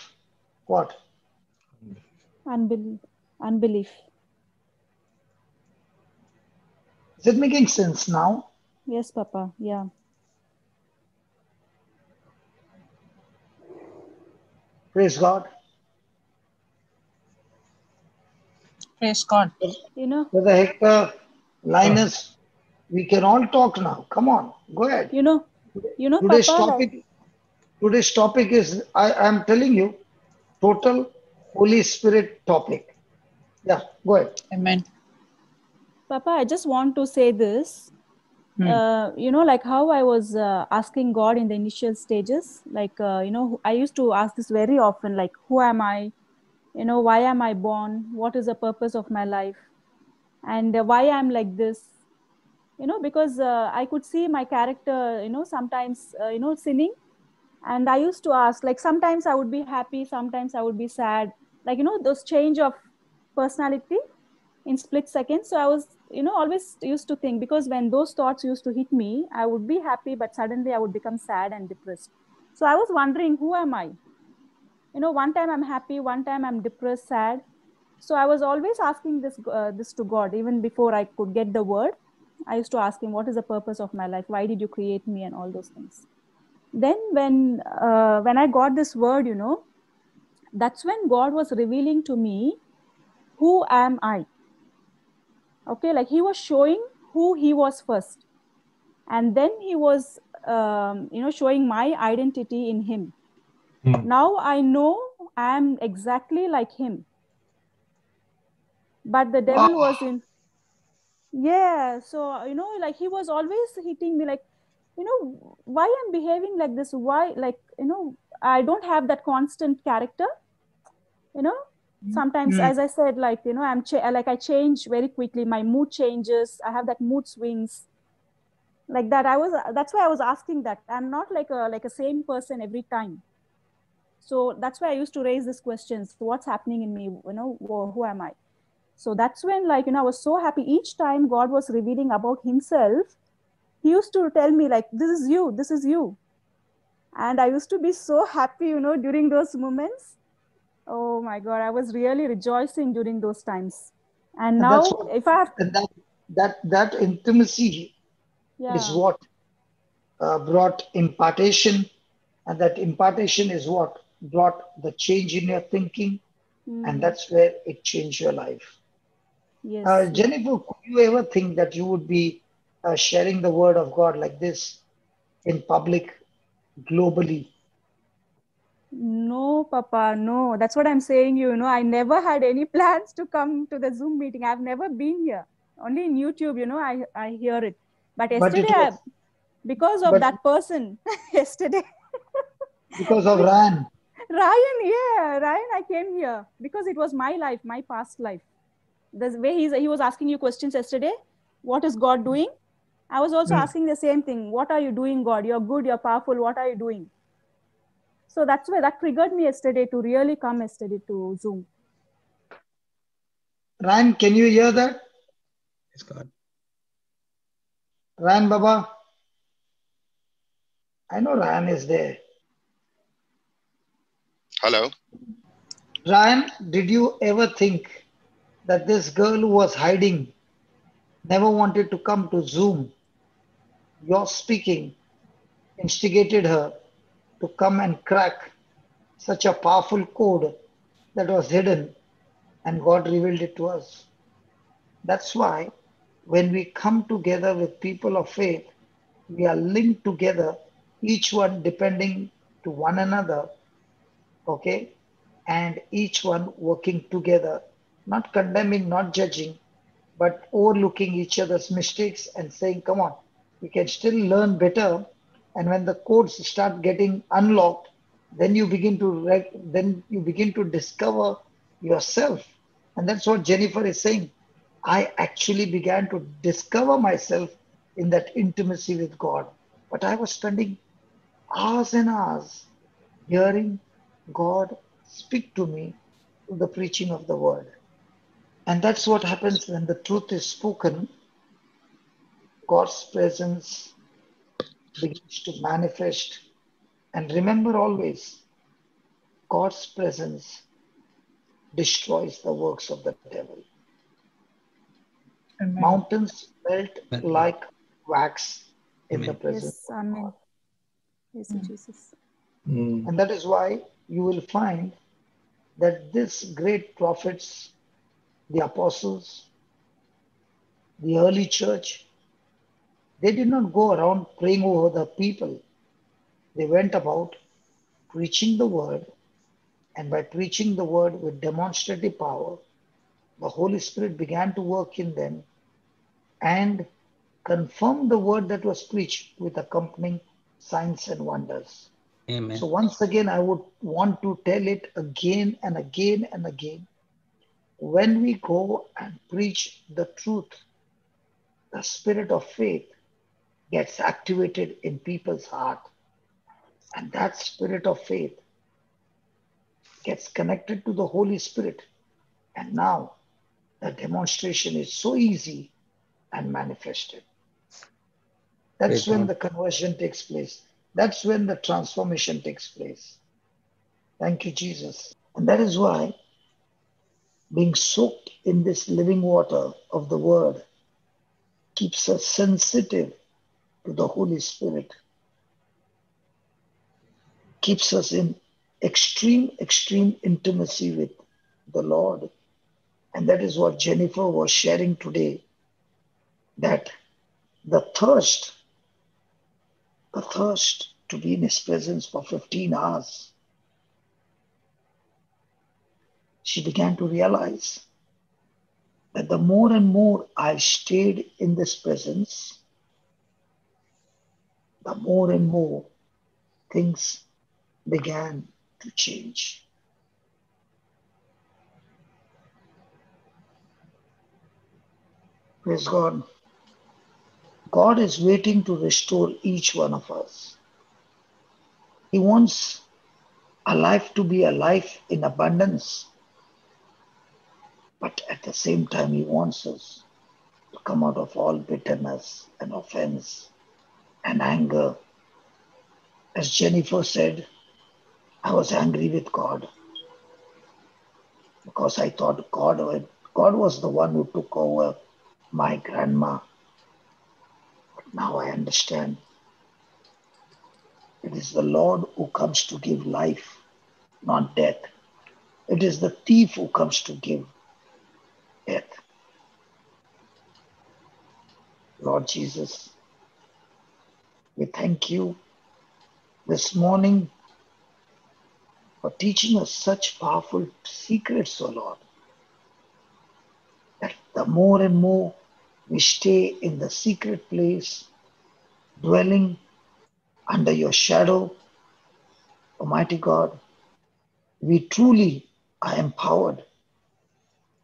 what? Unbelief. Is it making sense now? Yes, Papa. Yeah. Praise God. Praise God. You know, Brother Hector, Linus, we can all talk now. Come on, go ahead. Today's Papa, topic, today's topic is, I am telling you, total Holy Spirit topic. Yeah, go ahead. Amen. Papa, I just want to say this. Like how I was asking God in the initial stages, like, I used to ask this very often, like, who am I? Why am I born? What is the purpose of my life? And why I'm like this? Because I could see my character, sometimes, sinning. And I used to ask, like, sometimes I would be happy, sometimes I would be sad, like, those change of personality in split seconds. So I was, always used to think, because when those thoughts used to hit me, I would be happy, but suddenly I would become sad and depressed. So I was wondering, who am I? One time I'm happy, one time I'm depressed, sad. So I was always asking this to God. Even before I could get the word, I used to ask him, what is the purpose of my life? Why did you create me? And all those things. Then when I got this word, that's when God was revealing to me, who am I? Okay, like he was showing who he was first, and then he was showing my identity in him. Now I know I am exactly like him. but the devil was in. Yeah, so like he was always hitting me, like, why I'm behaving like this, why, like, I don't have that constant character, sometimes, as I said, like, like I change very quickly, my mood changes, I have that mood swings, like that. That's why I was asking that. I'm not like a same person every time. So that's why I used to raise these questions. What's happening in me? Who am I? So that's when, like, I was so happy each time God was revealing about himself. He used to tell me, like, this is you, this is you. And I used to be so happy, during those moments. Oh my God, I was really rejoicing during those times. And And that's now, what, if I have, and that intimacy is yeah, what brought impartation, and that impartation is what brought the change in your thinking, and that's where it changed your life. yes, yeah. Jennifer, could you ever think that you would be sharing the word of God like this in public, globally? No, Papa, no. That's what I'm saying. I never had any plans to come to the Zoom meeting. I've never been here. Only in YouTube, I hear it. But But yesterday, it was, because of but that person, yesterday, because of Ran. Ryan, yeah, Ryan, I came here because it was my life, my past life. The way he was asking you questions yesterday, what is God doing? I was also asking the same thing. What are you doing, God? You're good, you're powerful. What are you doing? So that's why that triggered me yesterday to really come yesterday to Zoom. Ran, can you hear that? Praise God. Ran Baba? I know Ran is there. Hello. Ryan, did you ever think that this girl who was hiding never wanted to come to Zoom? Your speaking instigated her to come and crack such a powerful code that was hidden, and God revealed it to us. That's why when we come together with people of faith, we are linked together, each one depending to one another, okay? And each one working together, not condemning, not judging, but overlooking each other's mistakes and saying, come on, we can still learn better. And when the codes start getting unlocked, then you begin to discover yourself. And that's what Jenifer is saying. I actually began to discover myself in that intimacy with God. But I was spending hours and hours hearing God speak to me through the preaching of the word. And that's what happens when the truth is spoken. God's presence begins to manifest. And remember always, God's presence destroys the works of the devil. Amen. Mountains melt like wax in the Amen. presence Yes, of Amen. God. Yes, Jesus. And that is why you will find that these great prophets, the apostles, the early church, they did not go around praying over the people. They went about preaching the word, and by preaching the word with demonstrative power, the Holy Spirit began to work in them and confirm the word that was preached with accompanying signs and wonders. Amen. So once again, I would want to tell it again and again and again. When we go and preach the truth, the spirit of faith gets activated in people's heart. And that spirit of faith gets connected to the Holy Spirit. And now the demonstration is so easy and manifested. That's Praise when God. the conversion takes place. That's when the transformation takes place. Thank you, Jesus. And that is why being soaked in this living water of the Word keeps us sensitive to the Holy Spirit, keeps us in extreme intimacy with the Lord. And that is what Jenifer was sharing today, that the thirst to be in His presence for 15 hours, she began to realize that the more and more I stayed in this presence, the more and more things began to change. Praise God. God is waiting to restore each one of us. He wants a life to be a life in abundance, but at the same time, He wants us to come out of all bitterness and offense and anger. As Jenifer said, I was angry with God because I thought God was the one who took over my grandma. But now I understand it is the Lord who comes to give life, not death. It is the thief who comes to give death. Lord Jesus, we thank you this morning for teaching us such powerful secrets, O Lord, that the more and more we stay in the secret place, dwelling under your shadow, Almighty God, we truly are empowered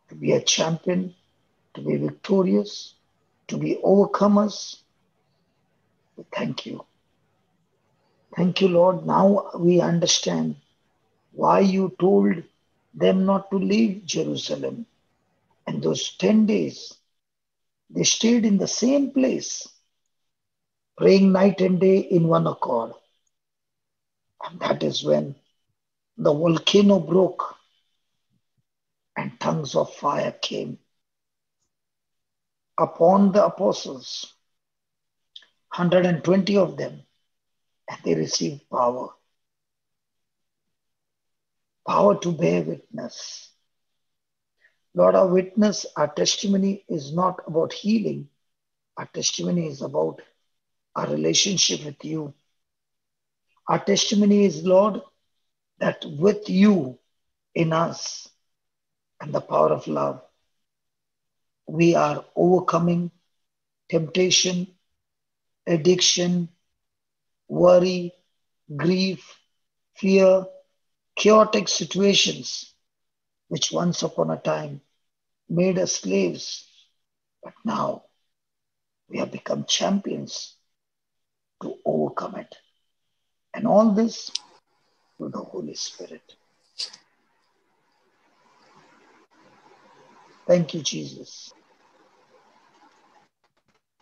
to be a champion, to be victorious, to be overcomers. We thank you. Thank you, Lord. Now we understand why you told them not to leave Jerusalem. And those 10 days, they stayed in the same place, praying night and day in one accord. And that is when the volcano broke and tongues of fire came upon the apostles, 120 of them, and they received power to bear witness. Lord, our witness, our testimony is not about healing. Our testimony is about our relationship with you. Our testimony is, Lord, that with you in us and the power of love, we are overcoming temptation, addiction, worry, grief, fear, chaotic situations, which once upon a time made us slaves, but now we have become champions to overcome it. And all this through the Holy Spirit. Thank you, Jesus.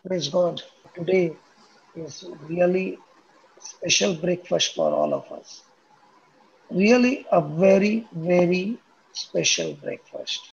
Praise God. Today is really special breakfast for all of us. Really a very, very special breakfast.